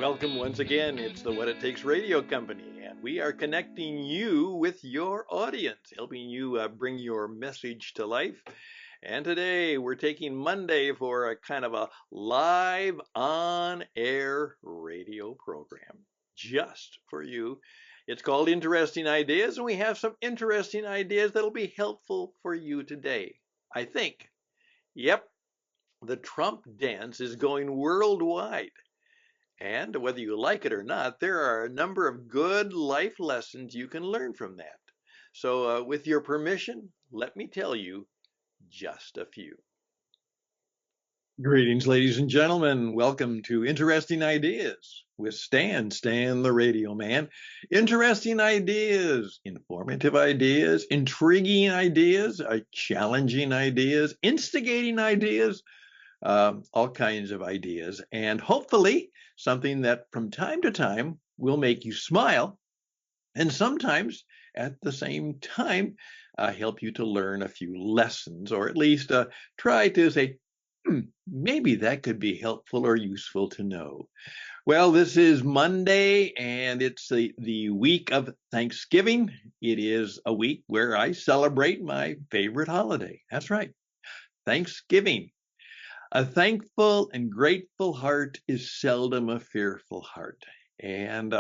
Welcome once again. It's the What It Takes Radio Company, and we are connecting you with your audience, helping you bring your message to life. And today we're taking Monday for a kind of a live on air radio program just for you. It's called Interesting Ideas, and we have some interesting ideas that'll be helpful for you today, I think. Yep, the Trump dance is going worldwide. And whether you like it or not, there are a number of good life lessons you can learn from that. So, with your permission, let me tell you just a few. Greetings, ladies and gentlemen. Welcome to Interesting Ideas with Stan the radio man. Interesting ideas, informative ideas, intriguing ideas, challenging ideas, instigating ideas, all kinds of ideas, and hopefully something that from time to time will make you smile, and sometimes at the same time help you to learn a few lessons, or at least try to say, maybe that could be helpful or useful to know. Well, this is Monday, and it's the week of Thanksgiving. It is a week where I celebrate my favorite holiday. That's right, Thanksgiving. A thankful and grateful heart is seldom a fearful heart. And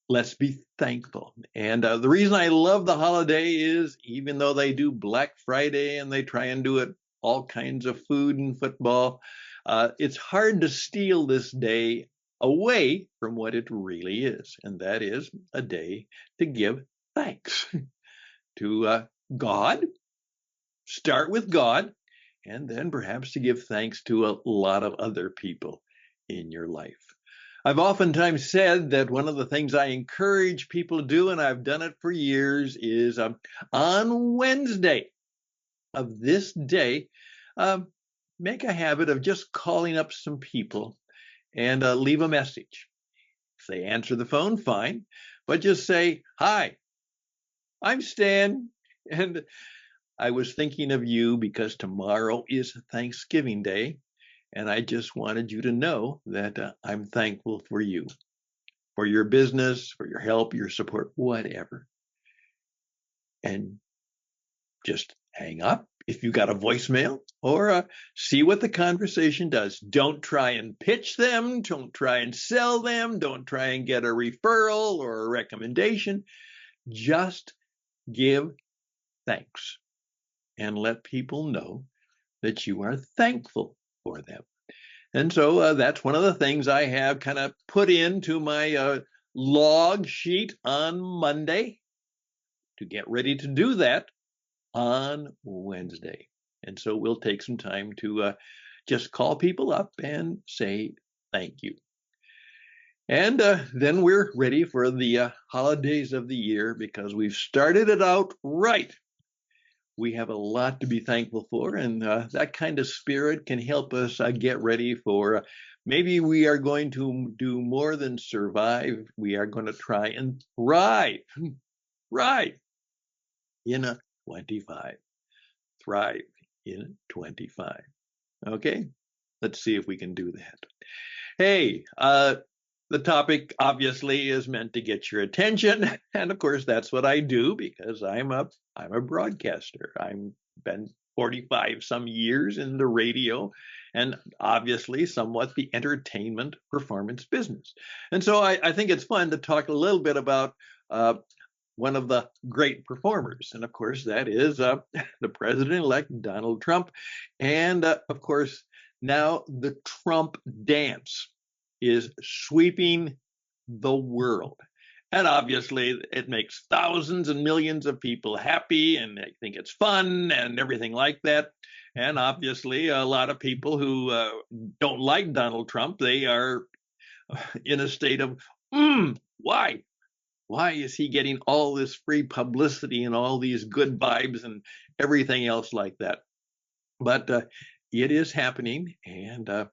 let's be thankful. And the reason I love the holiday is even though they do Black Friday and they try and do it all kinds of food and football, it's hard to steal this day away from what it really is. And that is a day to give thanks to God. Start with God, and then perhaps to give thanks to a lot of other people in your life. I've oftentimes said that one of the things I encourage people to do, and I've done it for years, is on Wednesday of this day, make a habit of just calling up some people and leave a message. If they answer the phone, fine, but just say, "Hi, I'm Stan, and I was thinking of you because tomorrow is Thanksgiving Day, and I just wanted you to know that I'm thankful for you, for your business, for your help, your support, whatever." And just hang up if you got a voicemail, or see what the conversation does. Don't try and pitch them. Don't try and sell them. Don't try and get a referral or a recommendation. Just give thanks and let people know that you are thankful for them. And so that's one of the things I have kind of put into my log sheet on Monday to get ready to do that on Wednesday. And so we'll take some time to just call people up and say thank you. And then we're ready for the holidays of the year because we've started it out right. We have a lot to be thankful for, and that kind of spirit can help us get ready for maybe we are going to do more than survive. We are going to try and thrive, right, in a 25. Thrive in 25. Okay, let's see if we can do that. Hey, the topic obviously is meant to get your attention, and of course that's what I do because I'm a broadcaster. I've been 45 some years in the radio, and obviously somewhat the entertainment performance business. And so I think it's fun to talk a little bit about one of the great performers, and of course that is the president-elect Donald Trump, and of course now the Trump dance is sweeping the world. And obviously, it makes thousands and millions of people happy, and they think it's fun and everything like that. And obviously, a lot of people who don't like Donald Trump, they are in a state of, why? Why is he getting all this free publicity and all these good vibes and everything else like that? But it is happening, and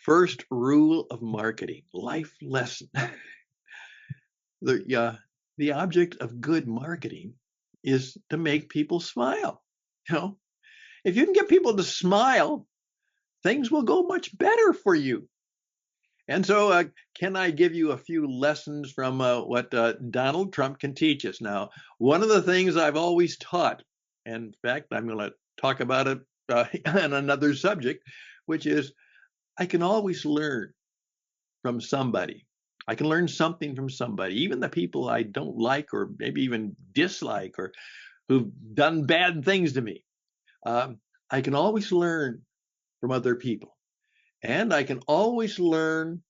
first rule of marketing, life lesson. The object of good marketing is to make people smile. You know, if you can get people to smile, things will go much better for you. And so, can I give you a few lessons from what Donald Trump can teach us? Now, one of the things I've always taught, and in fact, I'm going to talk about it on another subject, which is I can always learn from somebody. I can learn something from somebody, even the people I don't like or maybe even dislike or who've done bad things to me. Um, I can always learn from other people. And I can always learn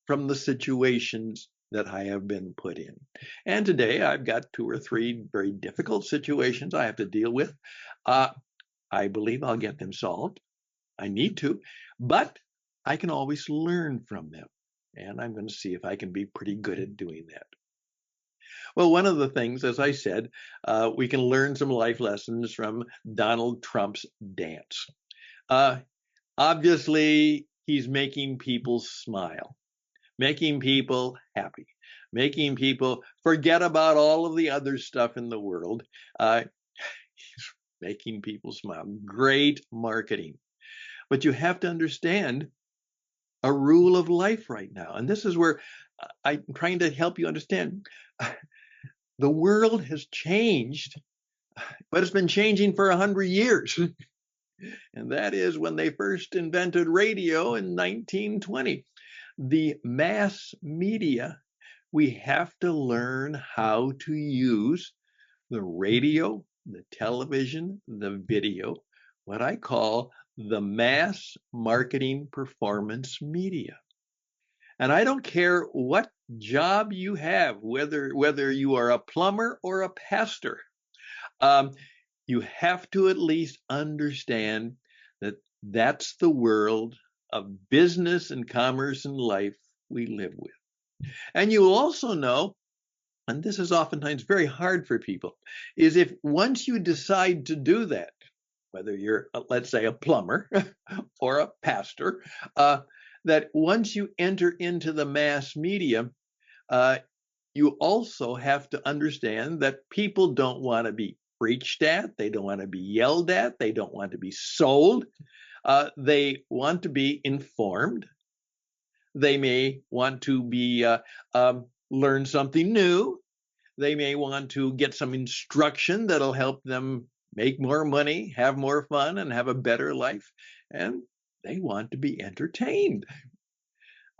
from the situations that I have been put in. And today I've got two or three very difficult situations I have to deal with. Uh, I believe I'll get them solved. I need to, but I can always learn from them. And I'm going to see if I can be pretty good at doing that. Well, one of the things, as I said, we can learn some life lessons from Donald Trump's dance. Uh, Obviously, he's making people smile, making people happy, making people forget about all of the other stuff in the world. He's making people smile. Great marketing. But you have to understand a rule of life right now. And this is where I'm trying to help you understand. The world has changed, but it's been changing for 100 years. And that is when they first invented radio in 1920. The mass media, we have to learn how to use the radio, the television, the video, what I call the mass marketing performance media. And I don't care what job you have, whether you are a plumber or a pastor, um, you have to at least understand that that's the world of business and commerce and life we live with. And you also know, and this is oftentimes very hard for people, is if once you decide to do that, whether you're, let's say, a plumber or a pastor, that once you enter into the mass media, uh, you also have to understand that people don't want to be preached at, they don't want to be yelled at, they don't want to be sold, they want to be informed. They may want to be learn something new. They may want to get some instruction that'll help them make more money, have more fun, and have a better life. And they want to be entertained.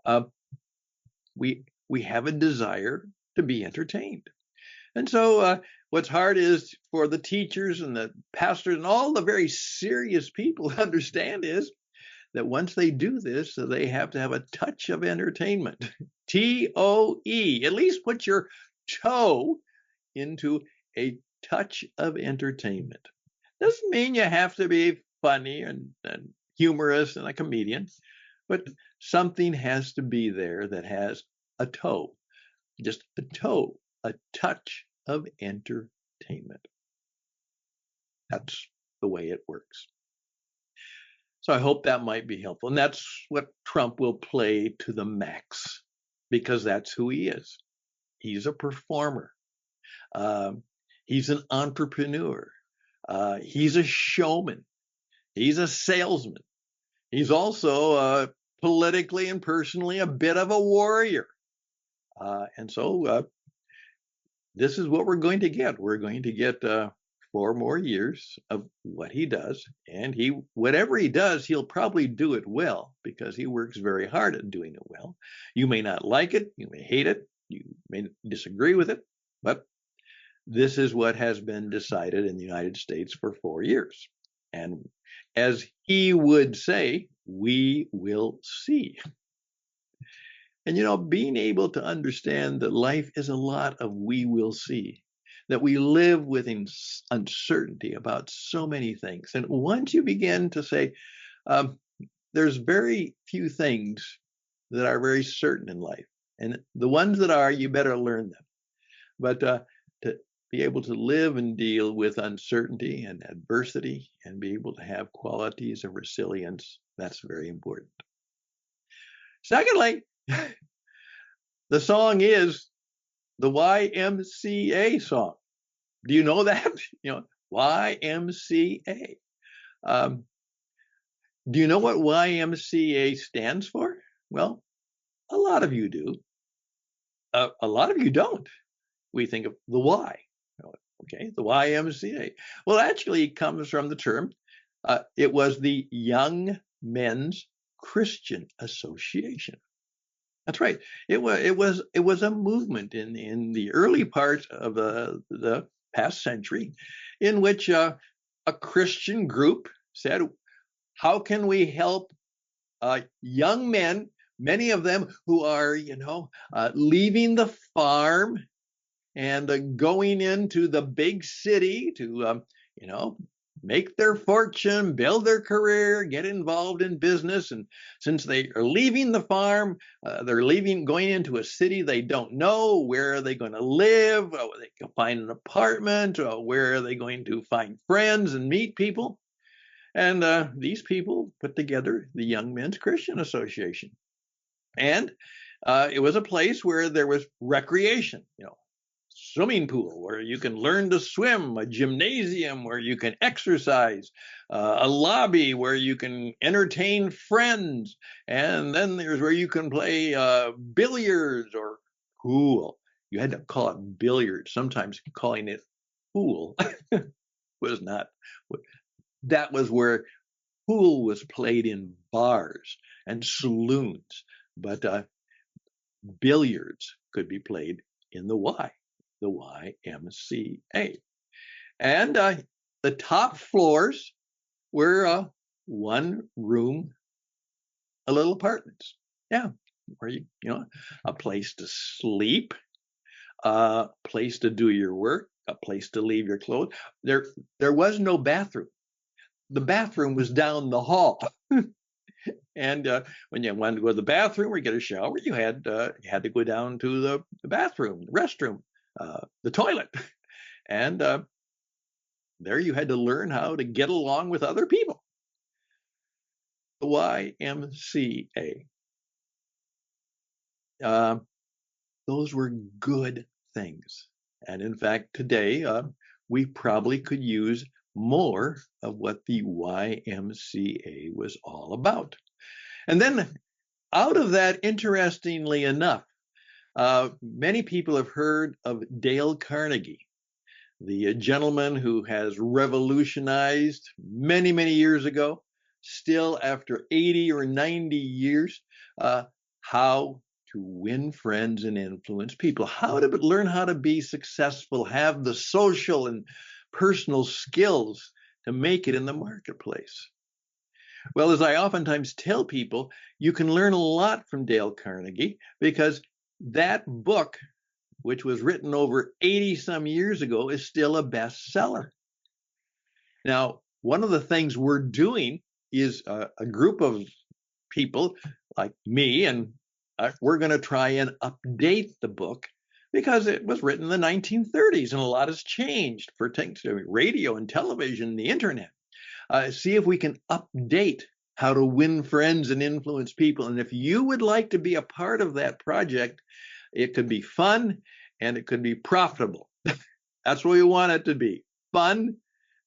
Uh, we have a desire to be entertained. And so, what's hard is for the teachers and the pastors and all the very serious people to understand is that once they do this, they have to have a touch of entertainment. TOE. At least put your toe into a touch of entertainment. Doesn't mean you have to be funny and humorous and a comedian, but something has to be there that has a toe, just a toe, a touch of entertainment. That's the way it works. So I hope that might be helpful. And that's what Trump will play to the max because that's who he is. He's a performer. Um, he's an entrepreneur. He's a showman. He's a salesman. He's also politically and personally a bit of a warrior. And so this is what we're going to get. We're going to get 4 more years of what he does, and whatever he does, he'll probably do it well because he works very hard at doing it well. You may not like it, you may hate it, you may disagree with it, but this is what has been decided in the United States for 4 years. And as he would say, we will see. And being able to understand that life is a lot of we will see, that we live with uncertainty about so many things. And once you begin to say, there's very few things that are very certain in life, and the ones that are, you better learn them. But to be able to live and deal with uncertainty and adversity and be able to have qualities of resilience, that's very important. Secondly, the song is the YMCA song. Do you know that? YMCA. Um, do you know what YMCA stands for? Well, A lot of you do. A lot of you don't. We think of the Y. Okay, the YMCA. Well, actually, it comes from the term. It was the Young Men's Christian Association. That's right. It was a movement in the early part of the past century, in which a Christian group said, "How can we help young men, many of them who are, leaving the farm and going into the big city to, make their fortune, build their career, get involved in business. And since they are leaving the farm, they're going into a city they don't know. Where are they going to live? They can find an apartment. Where are they going to find friends and meet people?" And these people put together the Young Men's Christian Association. And it was a place where there was recreation, swimming pool where you can learn to swim, a gymnasium where you can exercise, a lobby where you can entertain friends, and then there's where you can play billiards or pool. You had to call it billiards. Sometimes calling it pool was not. That was where pool was played in bars and saloons, but billiards could be played in the YMCA. And the top floors were one room, a little apartments. Yeah, where a place to sleep, a place to do your work, a place to leave your clothes. There was no bathroom. The bathroom was down the hall. And when you wanted to go to the bathroom or get a shower, you had to go down to the bathroom, the restroom, the toilet, and there you had to learn how to get along with other people. The YMCA. Those were good things, and in fact, today we probably could use more of what the YMCA was all about. And then out of that, interestingly enough, many people have heard of Dale Carnegie, the gentleman who has revolutionized many, many years ago, still after 80 or 90 years, how to win friends and influence people, how to learn how to be successful, have the social and personal skills to make it in the marketplace. Well, as I oftentimes tell people, you can learn a lot from Dale Carnegie because that book, which was written over 80 some years ago, is still a bestseller. Now, one of the things we're doing is a group of people like me, and we're going to try and update the book because it was written in the 1930s and a lot has changed for radio and television and the internet. See if we can update how to win friends and influence people. And if you would like to be a part of that project, it could be fun and it could be profitable. That's what we want it to be: fun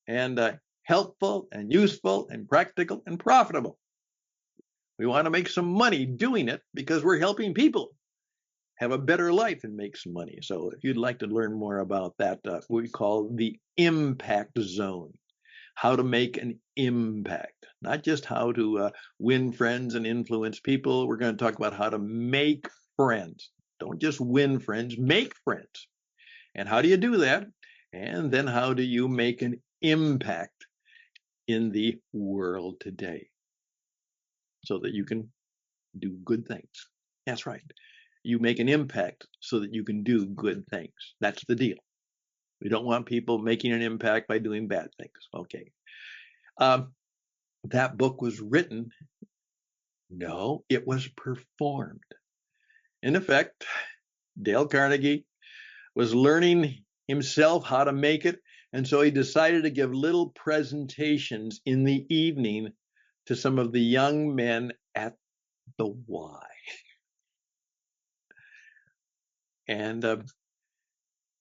and helpful and useful and practical and profitable. We want to make some money doing it because we're helping people have a better life and make some money. So if you'd like to learn more about that, we call the impact zone. How to make an impact, not just how to win friends and influence people. We're going to talk about how to make friends. Don't just win friends, make friends. And how do you do that? And then how do you make an impact in the world today so that you can do good things? That's right. You make an impact so that you can do good things. That's the deal. We don't want people making an impact by doing bad things. Okay. That book was written. No, it was performed. In effect, Dale Carnegie was learning himself how to make it, and so he decided to give little presentations in the evening to some of the young men at the Y. And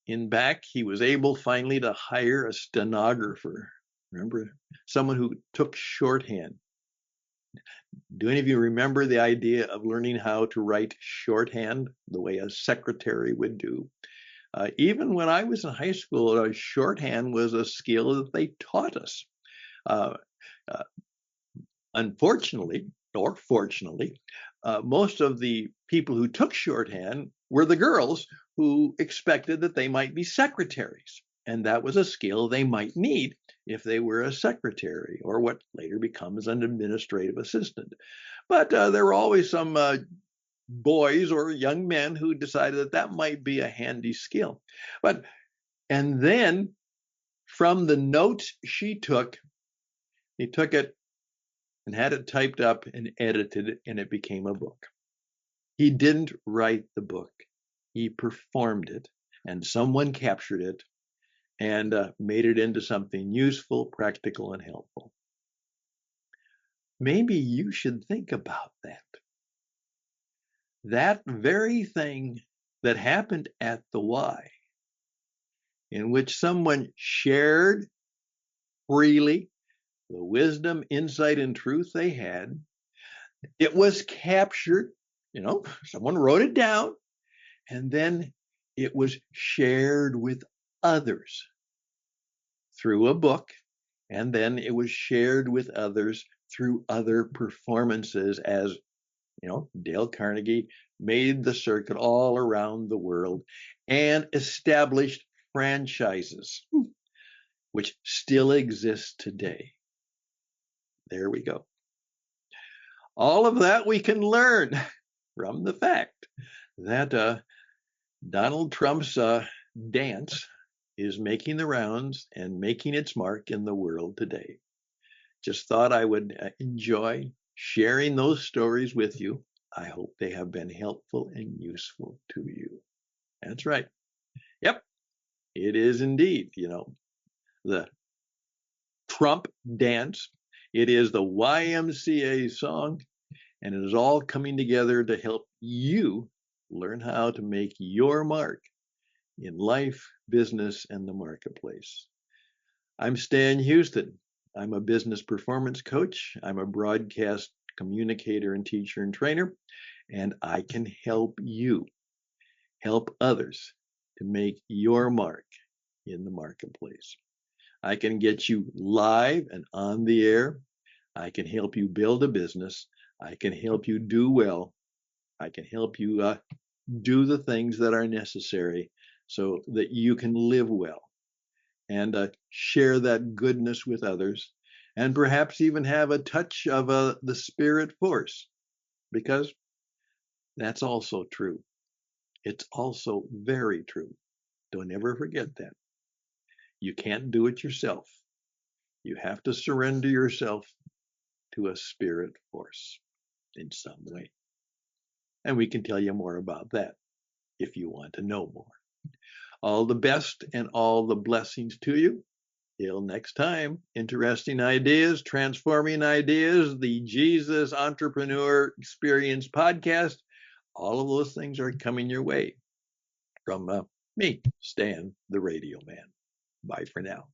in back, he was able finally to hire a stenographer. Remember, someone who took shorthand. Do any of you remember the idea of learning how to write shorthand the way a secretary would do? Even when I was in high school, shorthand was a skill that they taught us. Uh, uh, Unfortunately, or fortunately, most of the people who took shorthand were the girls who expected that they might be secretaries. And that was a skill they might need if they were a secretary or what later becomes an administrative assistant. But there were always some boys or young men who decided that that might be a handy skill. And then from the notes she took, he took it and had it typed up and edited, and it became a book. He didn't write the book. He performed it, and someone captured it and made it into something useful, practical, and helpful. Maybe you should think about that. That very thing that happened at the Y, in which someone shared freely the wisdom, insight, and truth they had, it was captured, someone wrote it down, and then it was shared with others through a book, and then it was shared with others through other performances as, Dale Carnegie made the circuit all around the world and established franchises, which still exist today. There we go. All of that we can learn from the fact that Donald Trump's dance is making the rounds and making its mark in the world today. Just thought I would enjoy sharing those stories with you. I hope they have been helpful and useful to you. That's right. Yep, it is indeed, the Trump dance. It is the YMCA song, and it is all coming together to help you learn how to make your mark in life, business, and the marketplace. I'm Stan Houston. I'm a business performance coach. I'm a broadcast communicator and teacher and trainer, and I can help you help others to make your mark in the marketplace. I can get you live and on the air. I can help you build a business. I can help you do well. I can help you do the things that are necessary so that you can live well and share that goodness with others, and perhaps even have a touch of the spirit force, because that's also true. It's also very true. Don't ever forget that. You can't do it yourself. You have to surrender yourself to a spirit force in some way. And we can tell you more about that if you want to know more. All the best and all the blessings to you. Till next time, interesting ideas, transforming ideas, the Jesus Entrepreneur Experience podcast. All of those things are coming your way from me, Stan, the Radio Man. Bye for now.